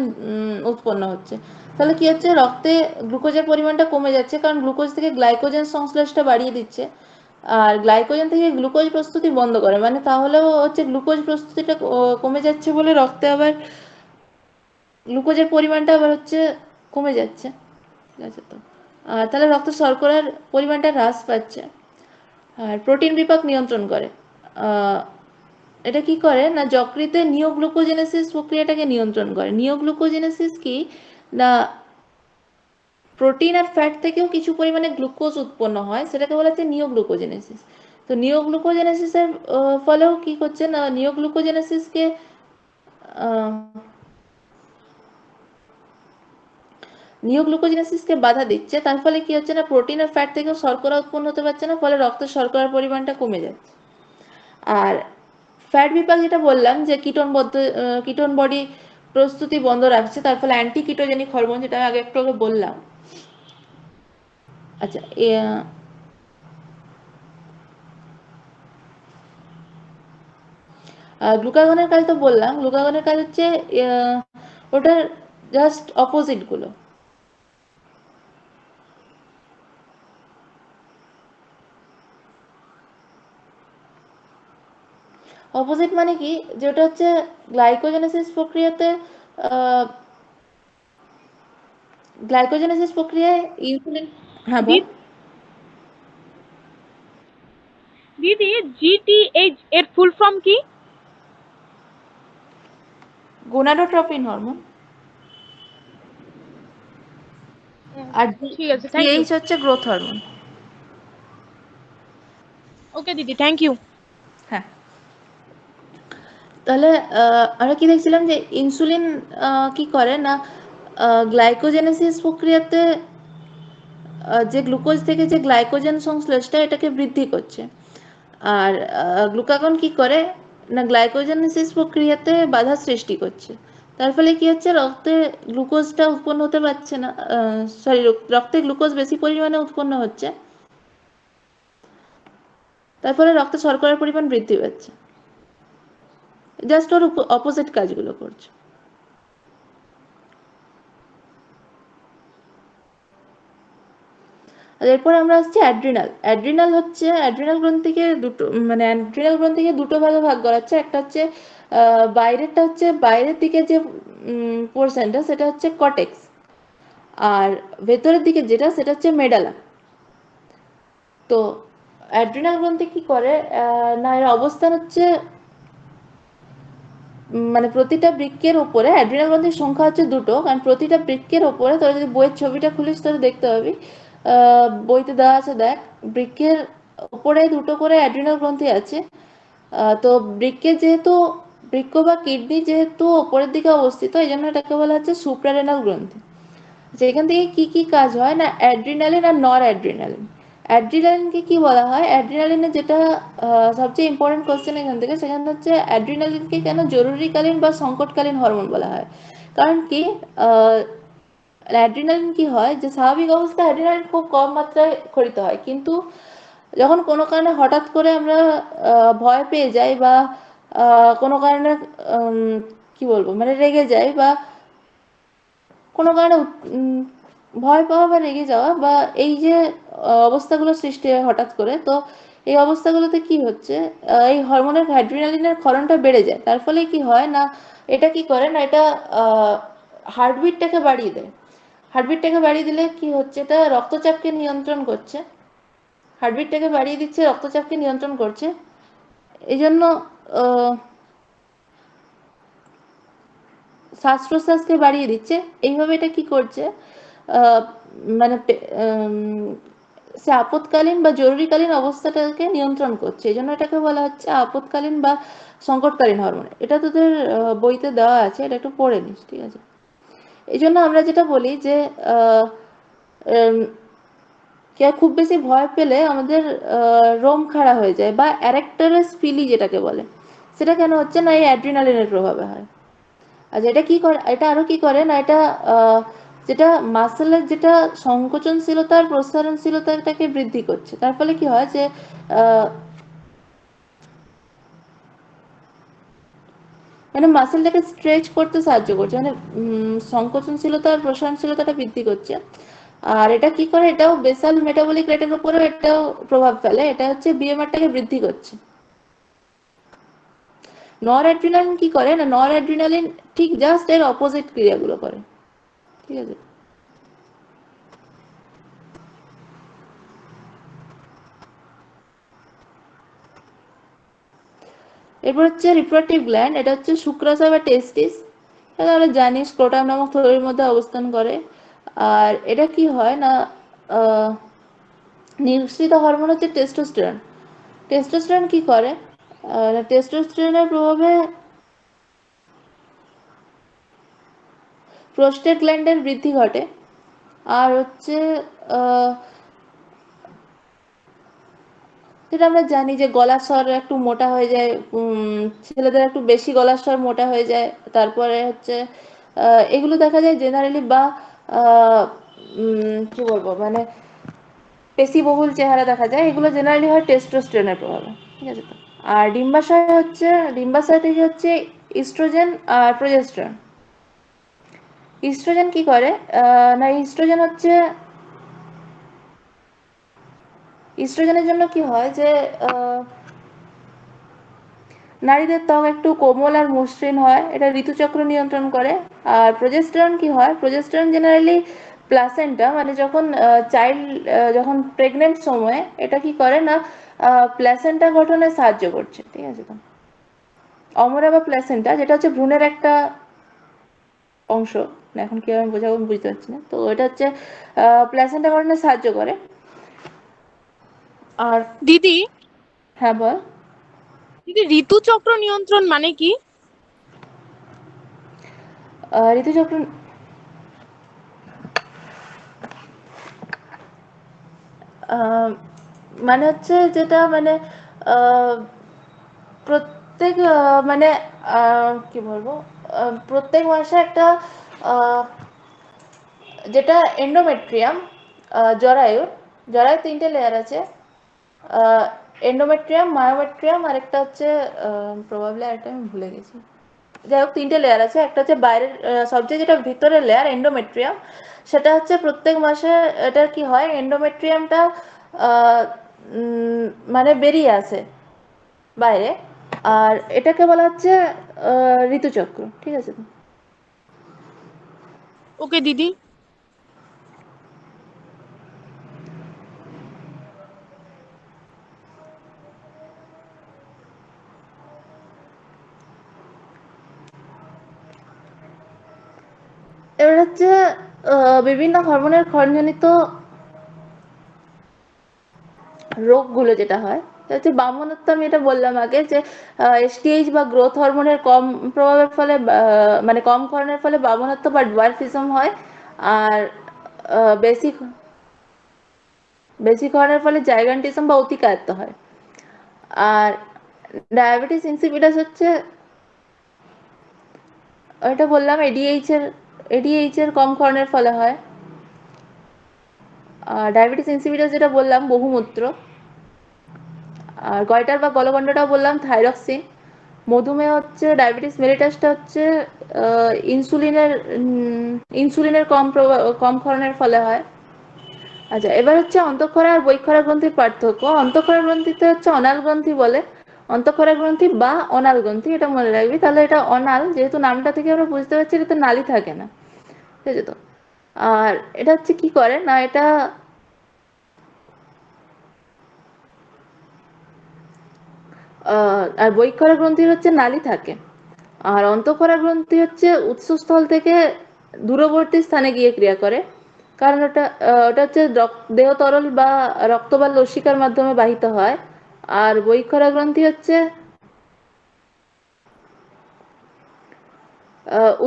উৎপন্ন হচ্ছে, তাহলে কি হচ্ছে রক্তে গ্লুকোজের পরিমাণটা কমে যাচ্ছে, কারণ গ্লুকোজ থেকে গ্লাইকোজেন সংশ্লেষটা বাড়িয়ে দিচ্ছে, আর গ্লাইকোজেন থেকে গ্লুকোজ প্রস্তুতি বন্ধ করে, মানে তাহলেও হচ্ছে গ্লুকোজ প্রস্তুতিটা কমে যাচ্ছে বলে রক্তে আবার গ্লুকোজের পরিমাণটা আবার হচ্ছে কমে যাচ্ছে, ঠিক আছে তো। আর তাহলে রক্ত শর্করার পরিমাণটা হ্রাস পাচ্ছে। আর প্রোটিন বিপাক নিয়ন্ত্রণ করে, এটা কি করে না যকৃতে নিওগ্লুকোজেনেসিস প্রক্রিয়াটাকে নিয়ন্ত্রণ করে। নিওগ্লুকোজেনেসিস কি না প্রোটিন আর ফ্যাট থেকেও কিছু পরিমাণে গ্লুকোজ উৎপন্ন হয়, সেটাকে বলা হচ্ছে নিওগ্লুকোজেনেসিস। তো নিওগ্লুকোজেনেসিসের ফলেও কি করছে না নিওগ্লুকোজেনেসিসকে নিওগ্লুকোজেনেসিসকে বাধা দিচ্ছে, তার ফলে কি হচ্ছে না প্রোটিন আর ফ্যাট থেকেও শর্করা উৎপন্ন হতে পারছে না, ফলে রক্তে শর্করার পরিমাণটা কমে যাচ্ছে। আর ফ্যাট বিপাক যেটা বললাম যে কিটোন বডি প্রস্তুতি বন্ধ রাখছে, তার ফলে অ্যান্টি কিটোজেনিক হরমোন, যেটা আমি আগে একটু আগে বললাম। আচ্ছা, গ্লুকাগনের কাজ তো বললাম, গ্লুকাগনের কাজ হচ্ছে ওটার জাস্ট অপোজিট গুলো। অপোজিট মানে কি, যেটা হচ্ছে গ্লাইকোজেনেসিস প্রক্রিয়াতে গ্লাইকোজেনেসিস প্রক্রিয়ায় ইনসুলিন। হ্যাঁ বল। দিদি জিটিএইচ এর ফুল ফর্ম কি? Gonadotropin hormone. আর ঠিক আছে, থ্যাংক ইউ। জিএইচ হচ্ছে গ্রোথ হরমোন। ওকে দিদি, থ্যাংক ইউ। হ্যাঁ, তাহলে আমরা কি দেখছিলাম যে ইনসুলিন কি করে না গ্লাইকোজেনেসিস প্রক্রিয়াতে যে গ্লুকোজ থেকে যে গ্লাইকোজেন সংশ্লেষটা এটাকে বৃদ্ধি করছে, আর গ্লুকাগন কি করে না গ্লাইকোজেনেসিস প্রক্রিয়াতে বাধা সৃষ্টি করছে, তার ফলে কি হচ্ছে রক্তে গ্লুকোজটা উৎপন্ন হতে পারছে না, রক্তে গ্লুকোজ বেশি পরিমাণে উৎপন্ন হচ্ছে, তার ফলে রক্তে শর্করার পরিমাণ বৃদ্ধি পাচ্ছে, জাস্ট ওর অপোজিট কাজগুলো করছে। আর এরপর আমরা আসছি অ্যাড্রিনাল। অ্যাড্রিনাল গ্রন্থিকে দুটো ভাগে ভাগ করা হচ্ছে। একটা হচ্ছে বাইরের দিকে যে পোর্শনটা সেটা হচ্ছে কর্টেক্স, আর ভেতরের দিকে যেটা সেটা হচ্ছে মেডালা। তো অ্যাড্রিনাল গ্রন্থি কি করে না এর অবস্থান হচ্ছে মানে প্রতিটা বৃক্কের ওপরে অ্যাড্রিনাল গ্রন্থির সংখ্যা হচ্ছে দুটো, কারণ প্রতিটা বৃক্কের ওপরে তোরা যদি বইয়ের ছবিটা খুলিস তাহলে দেখতে পাবি, বইতে দেওয়া আছে, দেখ বৃক্কের ওপরে দুটো করে অ্যাড্রিনাল গ্রন্থি আছে। তো বৃক্কের যেহেতু বৃক্ক বা কিডনি যেহেতু ওপরের দিকে অবস্থিত, এই জন্য এটাকে বলা হচ্ছে সুপ্রারেনাল গ্রন্থি। যেখান থেকে কি কি কাজ হয় না, অ্যাড্রিনালিন আর নর অ্যাড্রিনালিন। অ্যাড্রিনালিনকে কি বলা হয়, অ্যাড্রিনালিনের যেটা সবচেয়ে ইম্পর্টেন্ট কোশ্চেন এখান থেকে, সেখানে হচ্ছে অ্যাড্রিনালিনকে কেন জরুরিকালীন বা সংকটকালীন হরমোন বলা হয়। কারণ কি অ্যাড্রিনালিন কি হয়, যে স্বাভাবিক অবস্থায় অ্যাড্রিনালিন খুব কম মাত্রায় ক্ষরিত হয়, কিন্তু যখন কোনো কারণে হঠাৎ করে আমরা ভয় পেয়ে যাই বা কোনো কারণে কি বলবো মানে রেগে যাই বা কোনো কারণে ভয় পাওয়া বা রেগে যাওয়া বা এই যে অবস্থাগুলো সৃষ্টি হয় হঠাৎ করে, তো এই অবস্থাগুলোতে কি হচ্ছে, এই হরমোনের অ্যাড্রিনালিনের ক্ষরণটা বেড়ে যায়। তার ফলে কি হয় না, এটা কি করে না, এটা হার্টবিটটাকে বাড়িয়ে দেয়। হার্টবিটটাকে বাড়িয়ে দিলে কি হচ্ছে, এটা রক্তচাপকে নিয়ন্ত্রণ করছে, হার্টবিটটাকে বাড়িয়ে দিচ্ছে, রক্তচাপকে নিয়ন্ত্রণ করছে। এই জন্য শ্বাস প্রশ্বাসকে বাড়িয়ে দিচ্ছে। এইভাবে এটা কি করছে, মানে সে আপৎকালীন বা জরুরিকালীন অবস্থাটাকে নিয়ন্ত্রণ করছে। এই জন্য এটাকে বলা হচ্ছে আপৎকালীন বা সংকটকালীন হরমোন। এটা তোদের বইতে দেওয়া আছে, এটা একটু পড়ে নিস, ঠিক আছে। এই জন্য আমরা যেটা বলি যে কেউ খুব বেশি ভয় পেলে আমাদের রোম খাড়া হয়ে যায় বা অ্যারেক্টারাস ফিলি যেটাকে বলে, সেটা কেন হচ্ছে না, এই অ্যাড্রিনালিনের প্রভাবে হয়। আর এটা কি করে, এটা আরো কি করে না, এটা যেটা মাসেলের যেটা সংকোচনশীলতা আর প্রসারণশীলতাটাকে বৃদ্ধি করছে। তার ফলে কি হয় যে মানে মাসেলটাকে স্ট্রেচ করতে সাহায্য করছে, মানে সংকোচনশীলতা আর প্রসারণশীলতাটা বৃদ্ধি করছে। আর এটা কি করে, এটাও বেসাল মেটাবলিক রেটের উপরেও এটাও প্রভাব ফেলে। এটা হচ্ছে বিএমআরটাকে বৃদ্ধি করছে। নর অ্যাড্রিনালিন কি করে না, নর অ্যাড্রিনালিন ঠিক জাস্ট এর অপোজিট ক্রিয়াগুলো করে, ঠিক আছে। এরপর হচ্ছে রিপ্রোডাক্টিভ গ্ল্যান্ড, এটা হচ্ছে শুক্রাশয় বা টেস্টিস। এটা আমরা জানি স্ক্রোটাম নামক থলির মধ্যে অবস্থান করে। আর এটা কি হয় না, নিঃসৃত হরমোন হচ্ছে টেস্টোস্টেরন। টেস্টোস্টেরন কি করে, টেস্টোস্টেরনের প্রভাবে প্রোস্টেট গ্ল্যান্ডের বৃদ্ধি ঘটে। আর হচ্ছে যেটা আমরা জানি যে গলার স্বর একটু মোটা হয়ে যায়, ছেলেদের একটু বেশি গলার স্বর মোটা হয়ে যায়। তারপরে হচ্ছে এগুলো দেখা যায় জেনারেলি, বা কি বলবো মানে পেশিবহুল চেহারা দেখা যায়, এগুলো জেনারেলি হয় টেস্টোস্টেরনের প্রভাবে, ঠিক আছে তো। আর ডিম্বাশয় হচ্ছে, ডিম্বাশয় থেকে হচ্ছে ইস্ট্রোজেন আর প্রোজেস্টেরন। ইস্ট্রোজেন কি করে না, ইস্ট্রোজেন হচ্ছে, ইস্ট্রোজেনের জন্য কি হয় যে নারীদের ত্বক একটু কোমল আর মসৃণ হয়, এটা ঋতুচক্র নিয়ন্ত্রণ করে। আর প্রোজেস্টেরন কি হয়, প্রোজেস্টেরন জেনারেলি প্লাসেন্টা, মানে যখন চাইল্ড, যখন প্রেগনেন্ট সময়ে এটা কি করে না, প্লাসেন্টা গঠনে সাহায্য করছে, ঠিক আছে তো। অমরা বা প্লাসেন্টা যেটা হচ্ছে ভ্রূণের একটা অংশ, এখন কি আমি বোঝাবো বুঝতে পারছি না, তো এটা হচ্ছে প্লাসেন্টা গঠনে সাহায্য করে। আর দিদি, হ্যাঁ বল। দিদি ঋতুচক্র নিয়ন্ত্রণ মানে কি? ঋতুচক্র মানে হচ্ছে যেটা মানে প্রত্যেক মানে কি বলবো, প্রত্যেক মাসে একটা যেটা এন্ডোমেট্রিয়াম, জরায়ু, জরায়ু তিনটে লেয়ার আছে, এন্ডোমেট্রিয়াম, মায়োমেট্রিয়াম, আর একটা হচ্ছে প্রবাবলি আরেকটা আমি ভুলে গেছি। যাই হোক তিনটে লেয়ার আছে। একটা হচ্ছে বাইরের সবচেয়ে যেটা ভিতরের লেয়ার এন্ডোমেট্রিয়াম, সেটা হচ্ছে প্রত্যেক মাসে এটা কি হয়, এন্ডোমেট্রিয়ামটা মানে বেরিয়ে আসে বাইরে। আর এটাকে বলা হচ্ছে ঋতুচক্র, ঠিক আছে। ওকে দিদি। হচ্ছে বিভিন্ন হরমোনের ক্ষরণজনিত রোগগুলো যেটা হয় সেটা হচ্ছে বামনত্ব। আমি এটা বললাম আগে যে এসটিএইচ বা গ্রোথ হরমোনের কম প্রভাবের ফলে মানে কম ক্ষরণের ফলে বামনত্ব বা ডোয়ার্ফিজম হয়। আর বেশি বেশি ক্ষরণের ফলে জাইগান্টিজম বা অতিকায়ত্ব হয়। আর ডায়াবেটিস ইনসিপিটাস হচ্ছে, এটা বললাম এডিএইচ এর কম ক্ষরণের ফলে হয়। আর ডায়াবেটিস ইনসিপিটাস যেটা বললাম বহুমূত্র। আর গয়টার বা গলগণ্ডটাও বললাম থাইরক্সিন। মধুমেহ হচ্ছে ডায়াবেটিস মেলিটাসটা হচ্ছে ইনসুলিনের কম ক্ষরণের ফলে হয়। আচ্ছা, এবার হচ্ছে অন্তঃক্ষরা আর বহিঃক্ষরা গ্রন্থির পার্থক্য। অন্তঃক্ষরা গ্রন্থিতে হচ্ছে অনাল গ্রন্থি বলে, অন্তঃক্ষরা গ্রন্থি বা অনাল গ্রন্থি, এটা মনে রাখবি। তাহলে এটা অনাল, যেহেতু নামটা থেকে আমরা বুঝতে পারছি এটা তো নালি থাকে না, ঠিক আছে তো। আর এটা হচ্ছে কি করে না, এটা আর বহিঃক্ষরা গ্রন্থির হচ্ছে নালি থাকে। আর অন্তঃক্ষরা গ্রন্থি হচ্ছে উৎসস্থল থেকে দূরবর্তী স্থানে গিয়ে ক্রিয়া করে, কারণ ওটা হচ্ছে দেহ তরল বা রক্ত বা লসিকার মাধ্যমে বাহিত হয়। আর বহিঃক্ষরা গ্রন্থি হচ্ছে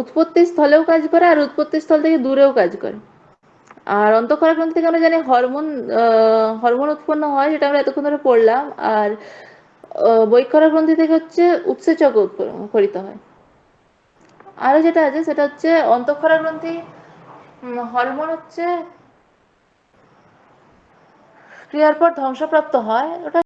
উৎপত্তি স্থলেও কাজ করে আর উৎপত্তি স্থল থেকে দূরেও কাজ করে। আর অন্তঃক্ষরা গ্রন্থি থেকে আমরা জানি হরমোন উৎপন্ন হয়, যেটা আমরা এতক্ষণ ধরে পড়লাম। আর বহিঃক্ষরা গ্রন্থি থেকে হচ্ছে উৎসেচক উৎপন্ন হয়। আরো যেটা আছে সেটা হচ্ছে অন্তঃক্ষরা গ্রন্থি হরমোন হচ্ছে ক্রিয়ার পর ধ্বংসপ্রাপ্ত হয়, ওটা